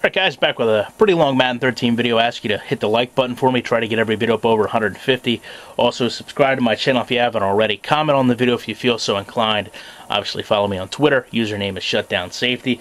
Alright guys, back with a pretty long Madden 13 video. I ask you to hit the like button for me, try to get every video up over 150. Also subscribe to my channel if you haven't already. Comment on the video if you feel so inclined. Obviously follow me on Twitter. Username is ShutdownSafety.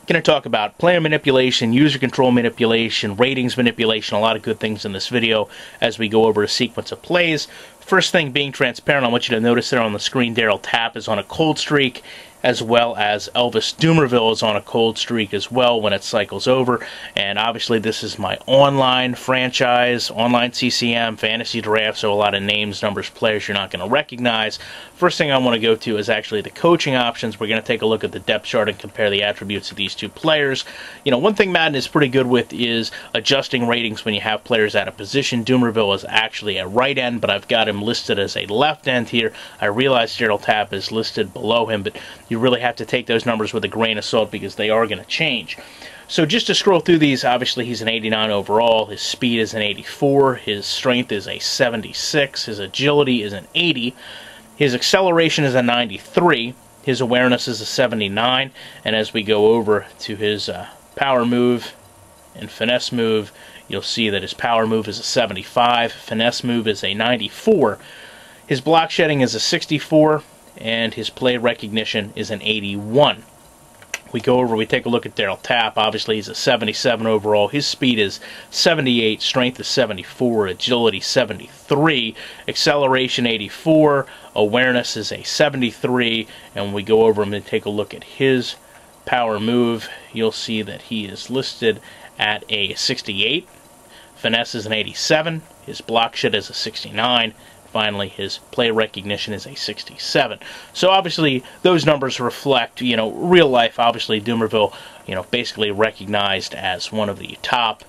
Going to talk about player manipulation, user control manipulation, ratings manipulation, a lot of good things in this video as we go over a sequence of plays. First thing, being transparent, I want you to notice there on the screen Daryl Tapp is on a cold streak, as well as Elvis Dumervil is on a cold streak as well when it cycles over. And obviously this is my online franchise, online CCM, fantasy draft, so a lot of names, numbers, players you're not going to recognize. First thing I want to go to is actually the coaching options. We're going to take a look at the depth chart and compare the attributes of these two players. You know, one thing Madden is pretty good with is adjusting ratings when you have players out of position. Dumervil is actually a right end, but I've got him listed as a left end here. I realize Daryl Tapp is listed below him, but you really have to take those numbers with a grain of salt because they are going to change. So just to scroll through these, obviously he's an 89 overall, his speed is an 84, his strength is a 76, his agility is an 80, his acceleration is a 93, his awareness is a 79, and as we go over to his power move and finesse move, you'll see that his power move is a 75, finesse move is a 94, his block shedding is a 64, and his play recognition is an 81. We go over, we take a look at Daryl Tapp. Obviously he's a 77 overall. His speed is 78, strength is 74, agility 73, acceleration 84, awareness is a 73, and when we go over him and take a look at his power move, you'll see that he is listed at a 68, finesse is an 87, his block shed is a 69, finally, his play recognition is a 67. So obviously, those numbers reflect, you know, real life. Obviously, Dumervil, you know, basically recognized as one of the top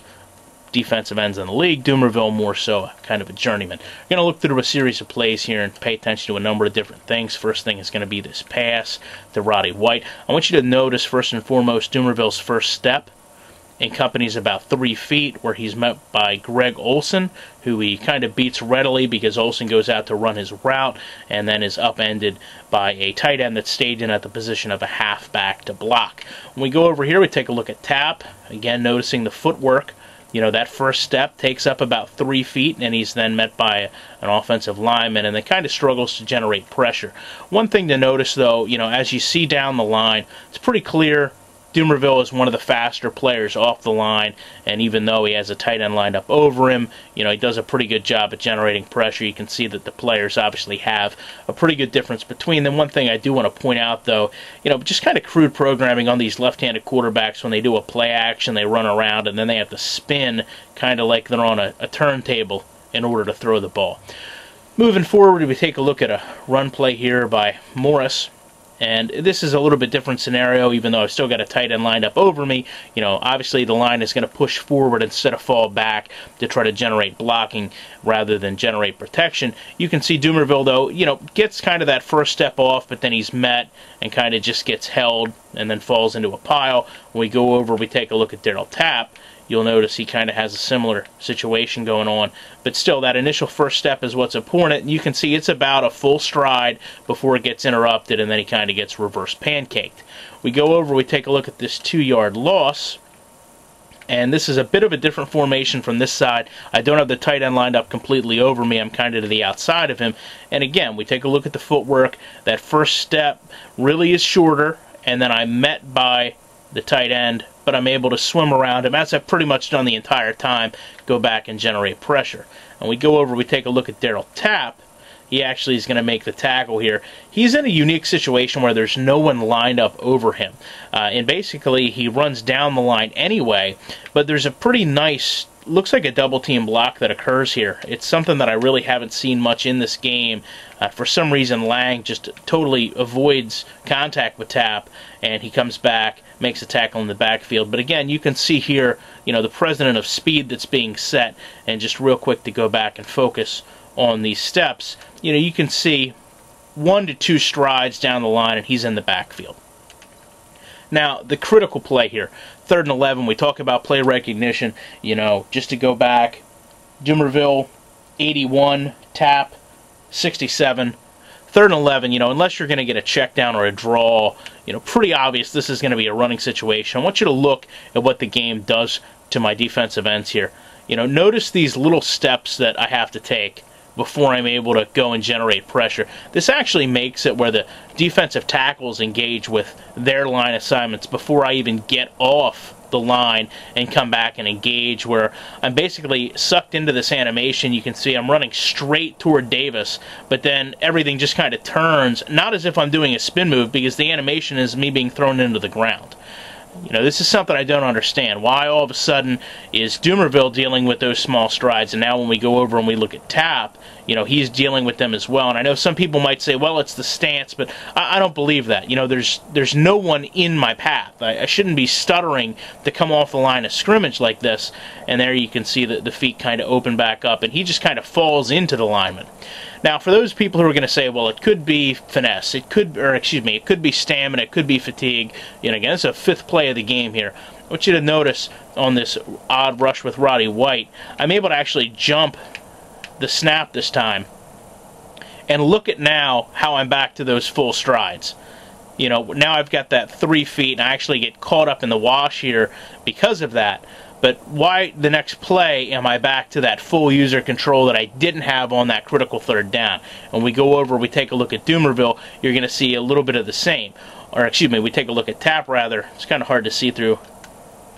defensive ends in the league. Dumervil more so kind of a journeyman. We're going to look through a series of plays here and pay attention to a number of different things. First thing is going to be this pass to Roddy White. I want you to notice, first and foremost, Dumervil's first step accompanies about 3 feet, where he's met by Greg Olsen, who he kind of beats readily because Olsen goes out to run his route and then is upended by a tight end that stayed in at the position of a halfback to block. When we go over here, we take a look at Tapp. Again, noticing the footwork. You know, that first step takes up about 3 feet, and he's then met by an offensive lineman, and then kind of struggles to generate pressure. One thing to notice, though, you know, as you see down the line, it's pretty clear Dumervil is one of the faster players off the line, and even though he has a tight end lined up over him, you know, he does a pretty good job at generating pressure. You can see that the players obviously have a pretty good difference between them. One thing I do want to point out, though, you know, just kind of crude programming on these left-handed quarterbacks. When they do a play action, they run around, and then they have to spin kind of like they're on a turntable in order to throw the ball. Moving forward, we take a look at a run play here by Morris. And this is a little bit different scenario, even though I've still got a tight end lined up over me. You know, obviously the line is going to push forward instead of fall back to try to generate blocking rather than generate protection. You can see Dumervil, though, you know, gets kind of that first step off, but then he's met and kind of just gets held and then falls into a pile. When we go over, we take a look at Daryl Tapp. You'll notice he kind of has a similar situation going on. But still, that initial first step is what's important. You can see it's about a full stride before it gets interrupted, and then he kind of gets reverse pancaked. We go over, we take a look at this 2-yard loss. And this is a bit of a different formation from this side. I don't have the tight end lined up completely over me. I'm kind of to the outside of him. And again, we take a look at the footwork. That first step really is shorter, and then I'm met by the tight end, but I'm able to swim around him, as I've pretty much done the entire time, go back and generate pressure. And we go over, we take a look at Daryl Tapp. He actually is going to make the tackle here. He's in a unique situation where there's no one lined up over him. And basically, he runs down the line anyway, but there's a pretty nice, looks like a double team block that occurs here. It's something that I really haven't seen much in this game. For some reason, Lang just totally avoids contact with Tapp, and he comes back, makes a tackle in the backfield. But again, you can see here, you know, the precedent of speed that's being set, and just real quick to go back and focus on these steps, you know, you can see 1 to 2 strides down the line, and he's in the backfield. Now, the critical play here, 3rd and 11, we talk about play recognition, you know, just to go back, Dumervil, 81, Tapp, 67, 3rd and 11, unless you're going to get a check down or a draw, pretty obvious this is going to be a running situation. I want you to look at what the game does to my defensive ends here. Notice these little steps that I have to take before I'm able to go and generate pressure. This actually makes it where the defensive tackles engage with their line assignments before I even get off the line and come back and engage, where I'm basically sucked into this animation. You can see I'm running straight toward Davis, but then everything just kind of turns, not as if I'm doing a spin move, because the animation is me being thrown into the ground. This is something I don't understand. Why all of a sudden is Doomerville dealing with those small strides, and now when we go over and we look at Tap, he's dealing with them as well. And I know some people might say, well, it's the stance, but I don't believe that. There's no one in my path. I shouldn't be stuttering to come off the line of scrimmage like this. And there you can see that the feet kind of open back up, and he just kind of falls into the lineman. Now, for those people who are going to say, well, it could be finesse, it could be stamina, it could be fatigue. Again, it's a 5th play of the game here. I want you to notice on this odd rush with Roddy White, I'm able to actually jump the snap this time. And look at now how I'm back to those full strides. Now I've got that 3 feet, and I actually get caught up in the wash here because of that. But why the next play am I back to that full user control that I didn't have on that critical 3rd down? And we go over, we take a look at Doomerville, you're going to see a little bit of the same. Or we take a look at Tap rather. It's kind of hard to see through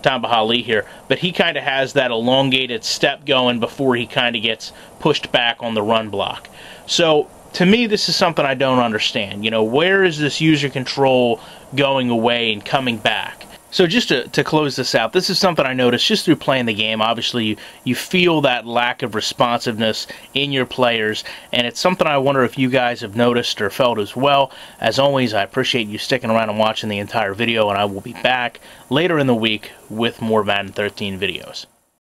Tamba Ali here, but he kind of has that elongated step going before he kind of gets pushed back on the run block. So to me, this is something I don't understand. Where is this user control going away and coming back? So just to close this out, this is something I noticed just through playing the game. Obviously, you feel that lack of responsiveness in your players, and it's something I wonder if you guys have noticed or felt as well. As always, I appreciate you sticking around and watching the entire video, and I will be back later in the week with more Madden 13 videos.